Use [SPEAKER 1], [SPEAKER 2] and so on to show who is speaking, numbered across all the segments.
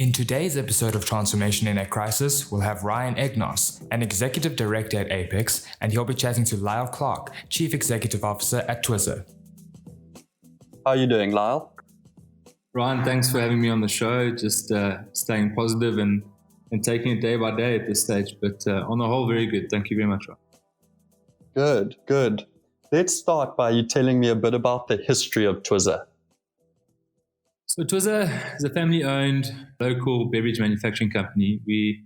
[SPEAKER 1] In today's episode of Transformation in a Crisis, we'll have Ryan Egnos, an Executive Director at Apex, and he'll be chatting to Lisle Clark, Chief Executive Officer at Twizza.
[SPEAKER 2] How are you doing, Lisle?
[SPEAKER 3] Ryan, thanks for having me on the show. Just staying positive and taking it day by day at this stage. But on the whole, very good. Thank you very much, Ryan.
[SPEAKER 2] Good. Let's start by you telling me a bit about the history of Twizza.
[SPEAKER 3] So Twizza is a family-owned local beverage manufacturing company. We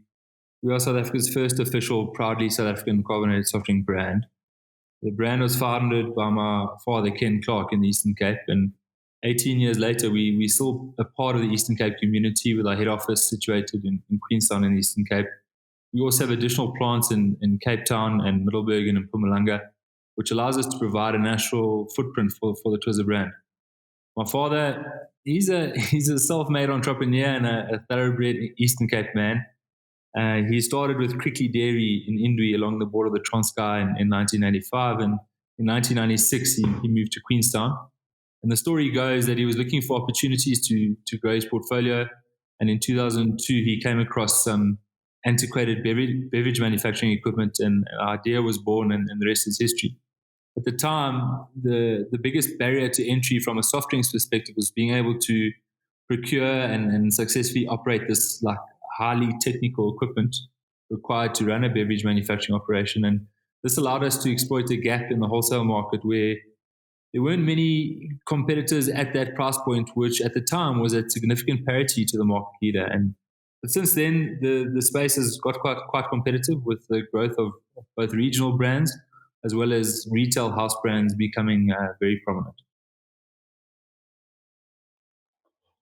[SPEAKER 3] are South Africa's first official, proudly South African carbonated soft drink brand. The brand was founded by my father, Ken Clark, in the Eastern Cape. And 18 years later, we still a part of the Eastern Cape community with our head office situated in Queenstown in the Eastern Cape. We also have additional plants in Cape Town and Middelburg and in Mpumalanga, which allows us to provide a national footprint for the Twizza brand. My father, he's a self-made entrepreneur and a thoroughbred Eastern Cape man. He started with Crickley Dairy in Indui along the border of the Transkei in 1985, and in 1996 he moved to Queenstown. And the story goes that he was looking for opportunities to grow his portfolio, and in 2002 he came across some antiquated beverage manufacturing equipment, and an idea was born, and the rest is history. At the time, the biggest barrier to entry from a soft drinks perspective was being able to procure and successfully operate this like highly technical equipment required to run a beverage manufacturing operation. And this allowed us to exploit a gap in the wholesale market where there weren't many competitors at that price point, which at the time was at significant parity to the market leader. But since then, the space has got quite competitive with the growth of both regional brands as well as retail house brands becoming very prominent.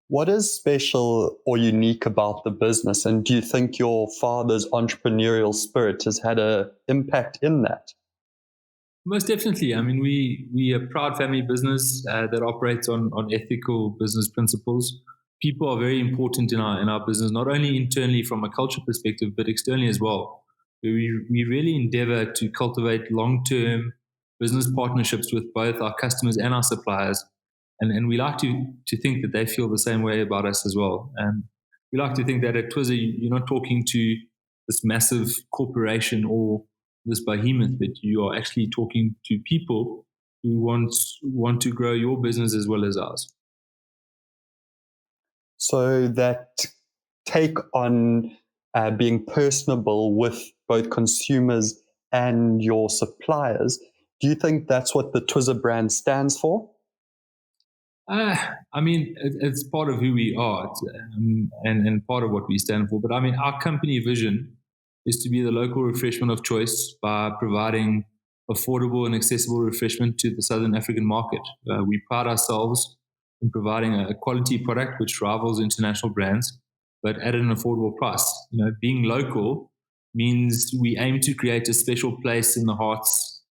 [SPEAKER 2] What is special or unique about the business, and do you think your father's entrepreneurial spirit has had an impact in that?
[SPEAKER 3] Most definitely. I mean, we are a proud family business that operates on ethical business principles. People are very important in our business, not only internally from a culture perspective, but externally as well. We really endeavor to cultivate long-term business partnerships with both our customers and our suppliers. And we like to think that they feel the same way about us as well. And we like to think that at Twizza, you're not talking to this massive corporation or this behemoth, but you are actually talking to people who want to grow your business as well as ours.
[SPEAKER 2] So that take on being personable with both consumers and your suppliers, do you think that's what the Twizza brand stands for?
[SPEAKER 3] I mean, it's part of who we are and part of what we stand for. But I mean, our company vision is to be the local refreshment of choice by providing affordable and accessible refreshment to the Southern African market. We pride ourselves in providing a quality product which rivals international brands, but at an affordable price. Being local means we aim to create a special place in the hearts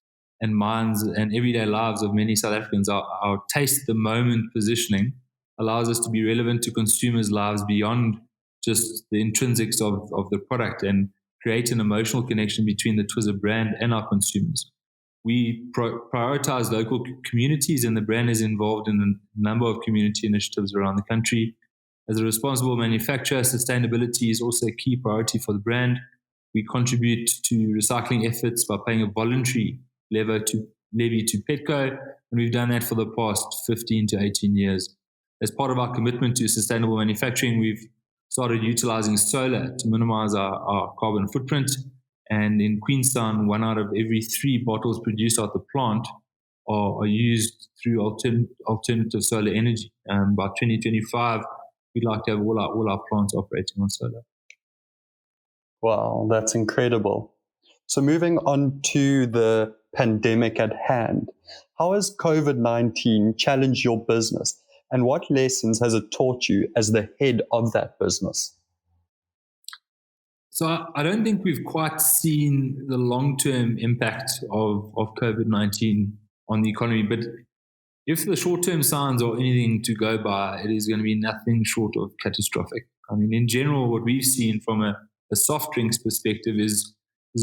[SPEAKER 3] and minds and everyday lives of many South Africans. Our taste the moment positioning allows us to be relevant to consumers' lives beyond just the intrinsics of the product and create an emotional connection between the Twizza brand and our consumers. We prioritize local communities, and the brand is involved in a number of community initiatives around the country. As a responsible manufacturer, sustainability is also a key priority for the brand. We contribute to recycling efforts by paying a voluntary levy to Petco, and we've done that for the past 15 to 18 years. As part of our commitment to sustainable manufacturing, we've started utilizing solar to minimize our carbon footprint. And in Queenstown, 1 out of every 3 bottles produced at the plant are used through alternative solar energy. By 2025, we'd like to have all our plants operating on solar.
[SPEAKER 2] Wow, that's incredible. So moving on to the pandemic at hand, how has COVID-19 challenged your business, and what lessons has it taught you as the head of that business?
[SPEAKER 3] So I don't think we've quite seen the long-term impact of COVID-19 on the economy, but if the short-term signs are anything to go by, it is going to be nothing short of catastrophic. I mean, in general, what we've seen from a soft drinks perspective is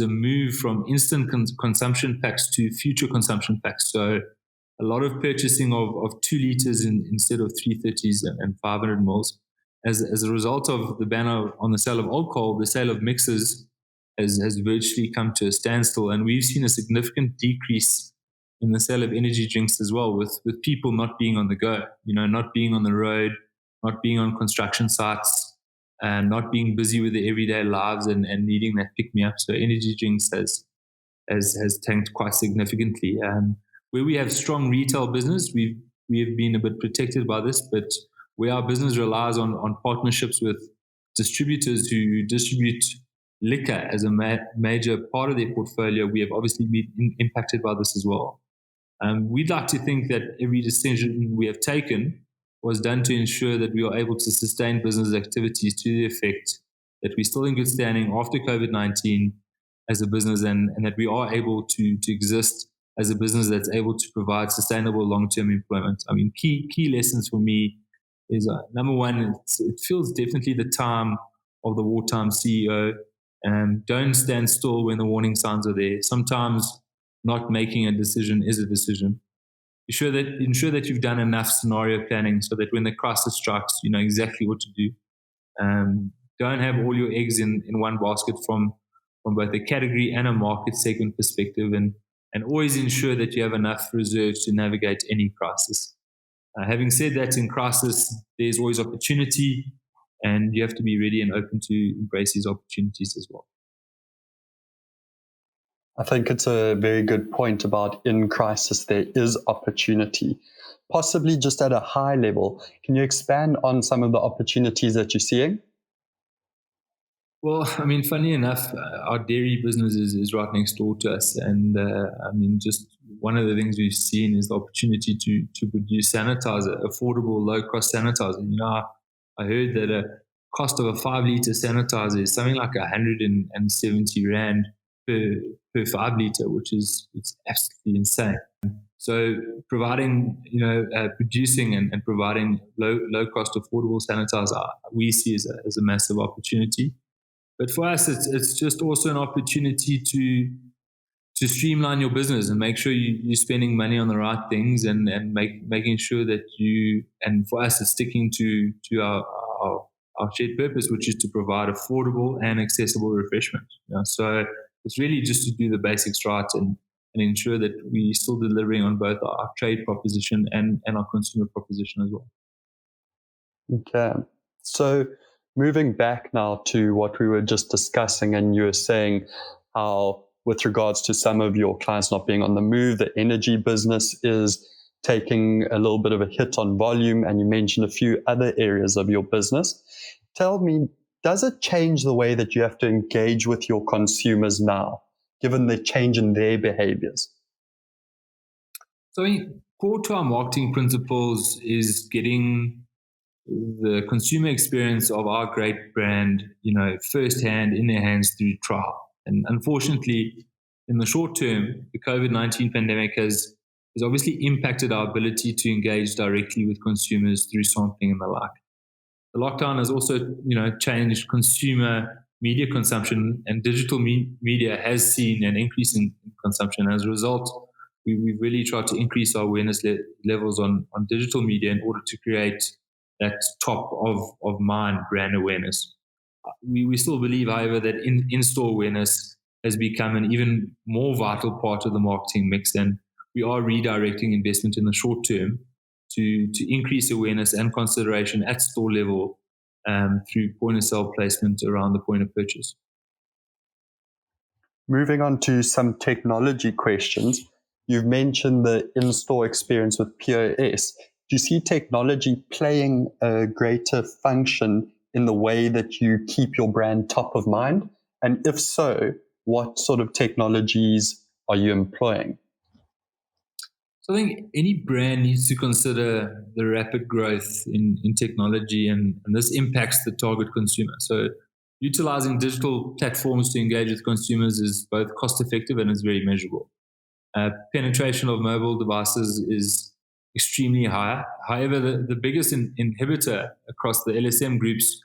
[SPEAKER 3] a move from instant consumption packs to future consumption packs. So a lot of purchasing of 2 liters instead of 330s and 500 mils. as a result of the ban on the sale of alcohol, the sale of mixers has virtually come to a standstill. And we've seen a significant decrease in the sale of energy drinks as well, with people not being on the go, not being on the road, not being on construction sites, and not being busy with their everyday lives and needing that pick-me-up. So energy drinks has tanked quite significantly. Where we have strong retail business, we have been a bit protected by this, but where our business relies on partnerships with distributors who distribute liquor as a major part of their portfolio, we have obviously been impacted by this as well. We'd like to think that every decision we have taken was done to ensure that we are able to sustain business activities to the effect that we're still in good standing after COVID-19 as a business, and that we are able to exist as a business that's able to provide sustainable long-term employment. I mean, key lessons for me is number one, it feels definitely the time of the wartime CEO. Don't stand still when the warning signs are there. Sometimes not making a decision is a decision. Ensure that you've done enough scenario planning so that when the crisis strikes, you know exactly what to do. Don't have all your eggs in one basket from both a category and a market segment perspective, and always ensure that you have enough reserves to navigate any crisis. Having said that, in crisis, there's always opportunity, and you have to be ready and open to embrace these opportunities as well.
[SPEAKER 2] I think it's a very good point about in crisis, there is opportunity. Possibly just at a high level, can you expand on some of the opportunities that you're seeing?
[SPEAKER 3] Well, I mean, funny enough, our dairy business is right next door to us. And I mean, just one of the things we've seen is the opportunity to produce sanitizer, affordable, low-cost sanitizer. You know, I heard that a cost of a 5-liter sanitizer is something like 170 Rand per 5 liter, which is it's absolutely insane. So providing, producing and providing low cost affordable sanitizer, we see as a massive opportunity. But for us, it's just also an opportunity to streamline your business and make sure you're spending money on the right things and making sure that and for us, it's sticking to our shared purpose, which is to provide affordable and accessible refreshment. So it's really just to do the basics right and ensure that we're still delivering on both our trade proposition and our consumer proposition as well.
[SPEAKER 2] Okay. So moving back now to what we were just discussing, and you were saying how with regards to some of your clients not being on the move, the energy business is taking a little bit of a hit on volume, and you mentioned a few other areas of your business. Tell me, does it change the way that you have to engage with your consumers now, given the change in their behaviors?
[SPEAKER 3] So, I mean, core to our marketing principles is getting the consumer experience of our great brand, firsthand in their hands through trial. And unfortunately, in the short term, the COVID-19 pandemic has obviously impacted our ability to engage directly with consumers through sampling and the like. The lockdown has also, changed consumer media consumption, and digital media has seen an increase in consumption. As a result, we've really tried to increase our awareness levels on digital media in order to create that top of mind brand awareness. We still believe, however, that in-store awareness has become an even more vital part of the marketing mix, and we are redirecting investment in the short term to increase awareness and consideration at store level through point-of-sale placement around the point of purchase.
[SPEAKER 2] Moving on to some technology questions. You've mentioned the in-store experience with POS. Do you see technology playing a greater function in the way that you keep your brand top of mind? And if so, what sort of technologies are you employing?
[SPEAKER 3] So I think any brand needs to consider the rapid growth in technology, and this impacts the target consumer. So utilizing digital platforms to engage with consumers is both cost effective and is very measurable. Penetration of mobile devices is extremely high. However, the biggest inhibitor across the LSM groups,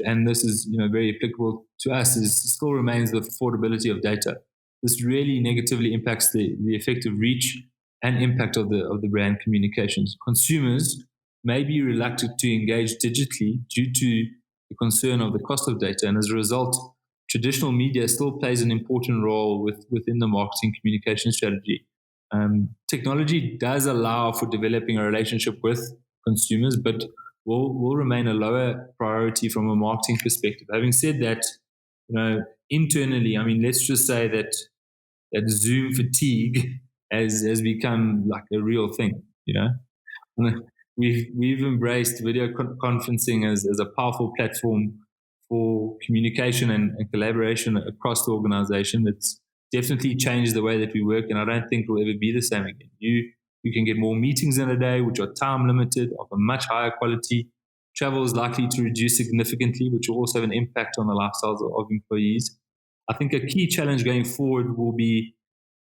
[SPEAKER 3] and this is very applicable to us, still remains the affordability of data. This really negatively impacts the effective reach and impact of the brand communications. Consumers may be reluctant to engage digitally due to the concern of the cost of data. And as a result, traditional media still plays an important role within the marketing communication strategy. Technology does allow for developing a relationship with consumers, but will remain a lower priority from a marketing perspective. Having said that, internally, I mean, let's just say that Zoom fatigue has become like a real thing. We've embraced video conferencing as a powerful platform for communication and collaboration across the organization. It's definitely changed the way that we work, and I don't think it will ever be the same again. You can get more meetings in a day, which are time limited, of a much higher quality. Travel is likely to reduce significantly, which will also have an impact on the lifestyles of employees. I think a key challenge going forward will be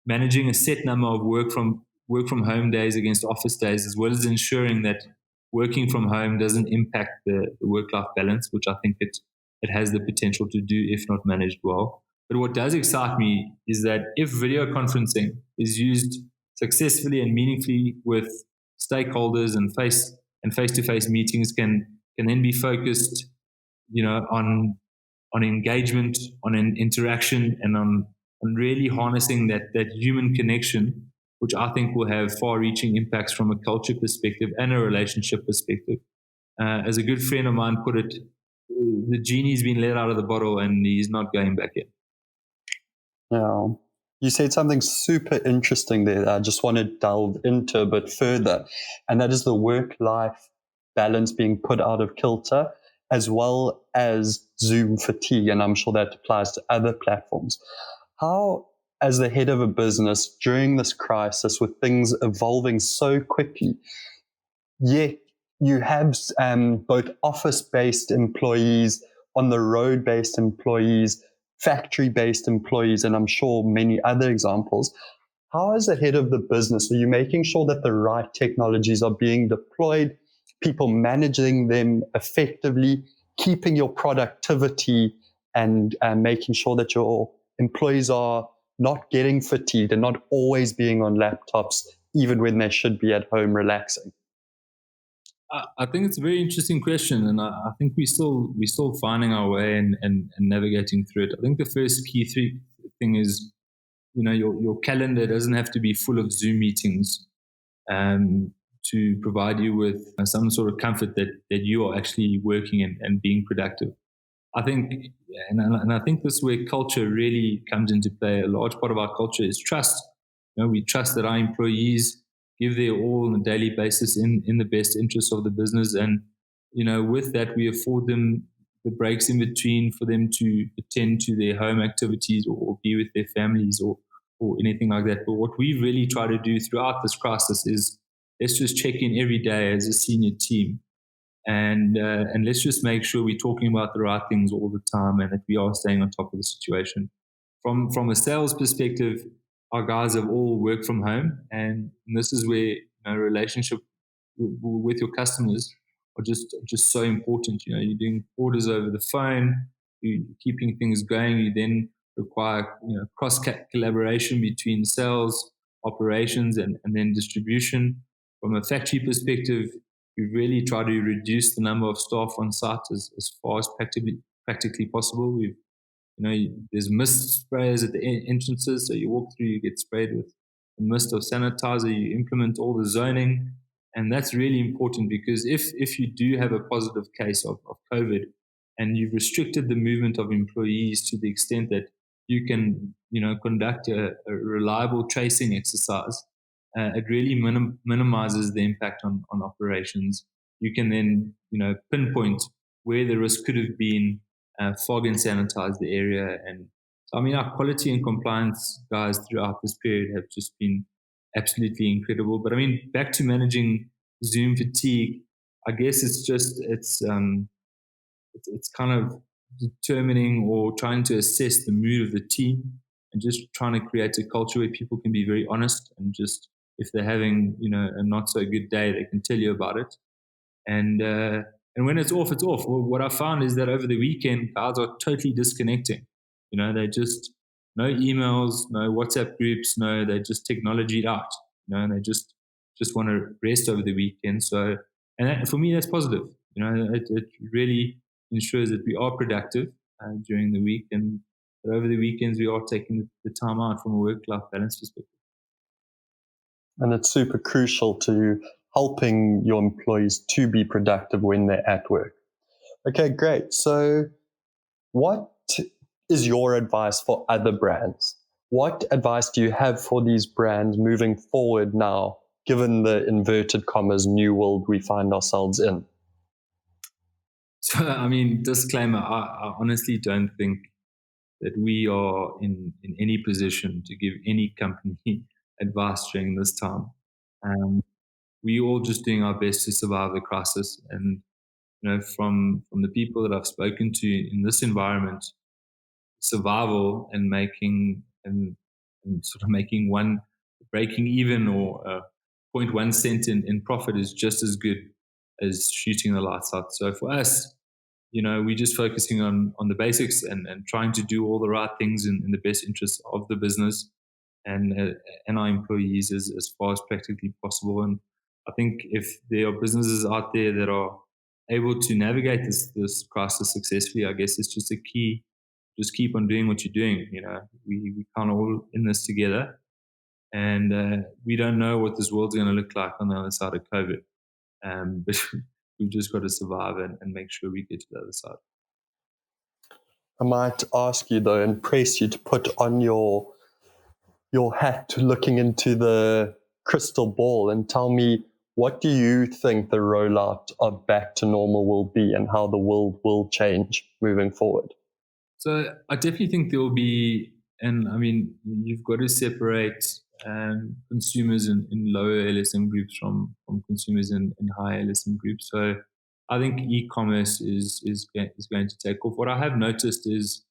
[SPEAKER 3] managing a set number of work from home days against office days, as well as ensuring that working from home doesn't impact the work-life balance, which I think it has the potential to do if not managed well. But what does excite me is that if video conferencing is used successfully and meaningfully with stakeholders and face-to-face meetings can then be focused, on engagement, on an interaction, and on really harnessing that human connection, which I think will have far-reaching impacts from a culture perspective and a relationship perspective. As a good friend of mine put it, the genie's been let out of the bottle and he's not going back in.
[SPEAKER 2] Yeah. You said something super interesting there that I just want to delve into a bit further, and that is the work-life balance being put out of kilter, as well as Zoom fatigue, and I'm sure that applies to other platforms. How, as the head of a business during this crisis, with things evolving so quickly, yet you have both office-based employees, on the road-based employees, factory-based employees, and I'm sure many other examples. How, as the head of the business, are you making sure that the right technologies are being deployed, people managing them effectively, keeping your productivity, and making sure that your employees are not getting fatigued and not always being on laptops, even when they should be at home relaxing?
[SPEAKER 3] I think it's a very interesting question, and I think we're still finding our way and navigating through it. I think the first key thing is, your calendar doesn't have to be full of Zoom meetings to provide you with some sort of comfort that you are actually working and being productive. I think, and I think this is where culture really comes into play. A large part of our culture is trust. We trust that our employees give their all on a daily basis in the best interest of the business. And, with that, we afford them the breaks in between for them to attend to their home activities or be with their families or anything like that. But what we really try to do throughout this crisis is let's just check in every day as a senior team. And let's just make sure we're talking about the right things all the time and that we are staying on top of the situation. From a sales perspective, our guys have all worked from home, and this is where relationship with your customers are just so important. You're doing orders over the phone, you're keeping things going. You then require cross collaboration between sales, operations, and then distribution. From a factory perspective, we really try to reduce the number of staff on site as far as practically possible. There's mist sprayers at the entrances, so you walk through, you get sprayed with a mist of sanitizer. You implement all the zoning, and that's really important because if you do have a positive case of COVID, and you've restricted the movement of employees to the extent that you can conduct a reliable tracing exercise, it really minimizes the impact on operations. You can then pinpoint where the risk could have been, fog and sanitize the area. And so, our quality and compliance guys throughout this period have just been absolutely incredible. But back to managing Zoom fatigue, I guess it's kind of determining or trying to assess the mood of the team and just trying to create a culture where people can be very honest, and just if they're having a not so good day, they can tell you about it. And when it's off, it's off. Well, what I found is that over the weekend, guys are totally disconnecting. They just, no emails, no WhatsApp groups, they just technologied out, and they just want to rest over the weekend. So And for me, that's positive. It really ensures that we are productive during the week, and that over the weekends we are taking the time out from a work-life balance perspective.
[SPEAKER 2] And it's super crucial to helping your employees to be productive when they're at work. Okay, great. So what is your advice for other brands? What advice do you have for these brands moving forward now, given the inverted commas new world we find ourselves in?
[SPEAKER 3] So, disclaimer, I honestly don't think that we are in any position to give any company advice during this time. We're all just doing our best to survive the crisis. And, from the people that I've spoken to in this environment, survival and sort of making one breaking even or 0.1 cent in profit is just as good as shooting the lights out. So for us, we're just focusing on the basics and trying to do all the right things in the best interest of the business and our employees as far as practically possible. And I think if there are businesses out there that are able to navigate this crisis successfully, I guess it's just a key. Just keep on doing what you're doing. We kind of all in this together, and we don't know what this world's going to look like on the other side of COVID. But we've just got to survive and make sure we get to the other side.
[SPEAKER 2] I might ask you though, and press you to put on your hat looking into the crystal ball and tell me, what do you think the rollout of back to normal will be and how the world will change moving forward?
[SPEAKER 3] So I definitely think there will be, and you've got to separate consumers in lower LSM groups from consumers in higher LSM groups. So I think e-commerce is going to take off. What I have noticed is,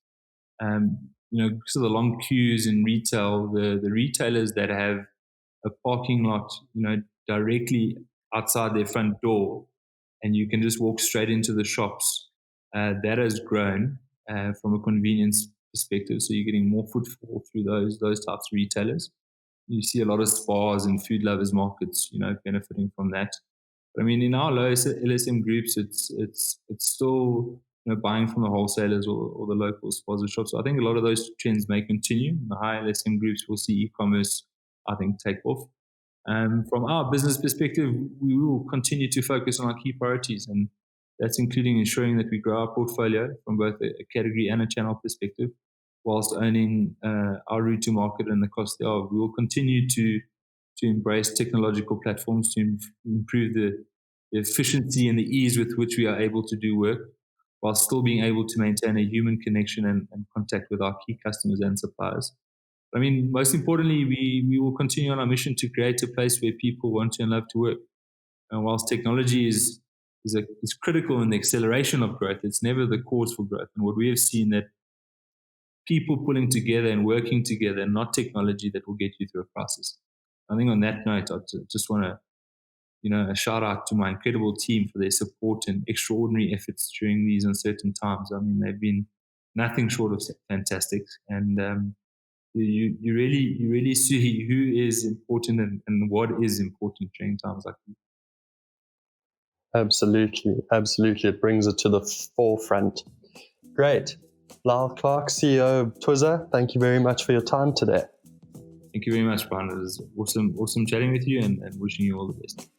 [SPEAKER 3] because of the long queues in retail, the retailers that have a parking lot, directly outside their front door, and you can just walk straight into the shops, that has grown from a convenience perspective. So you're getting more footfall through those types of retailers. You see a lot of spas and food lovers markets, benefiting from that. But in our low LSM groups, it's still buying from the wholesalers or the local spas or shops. So I think a lot of those trends may continue. In the high LSM groups, we'll see e-commerce, I think, take off. From our business perspective, we will continue to focus on our key priorities, and that's including ensuring that we grow our portfolio from both a category and a channel perspective, whilst owning our route to market and the cost thereof. We will continue to embrace technological platforms to improve the efficiency and the ease with which we are able to do work, while still being able to maintain a human connection and contact with our key customers and suppliers. Most importantly, we will continue on our mission to create a place where people want to and love to work. And whilst technology is critical in the acceleration of growth, it's never the cause for growth. And what we have seen, that people pulling together and working together, not technology, that will get you through a crisis. I think on that note, I just want to, a shout out to my incredible team for their support and extraordinary efforts during these uncertain times. They've been nothing short of fantastic. And you really see who is important and what is important during times like these.
[SPEAKER 2] Absolutely. It brings it to the forefront. Great. Lisle Clark, CEO of Twizza, thank you very much for your time today.
[SPEAKER 3] Thank you very much, Brian. It was awesome chatting with you and wishing you all the best.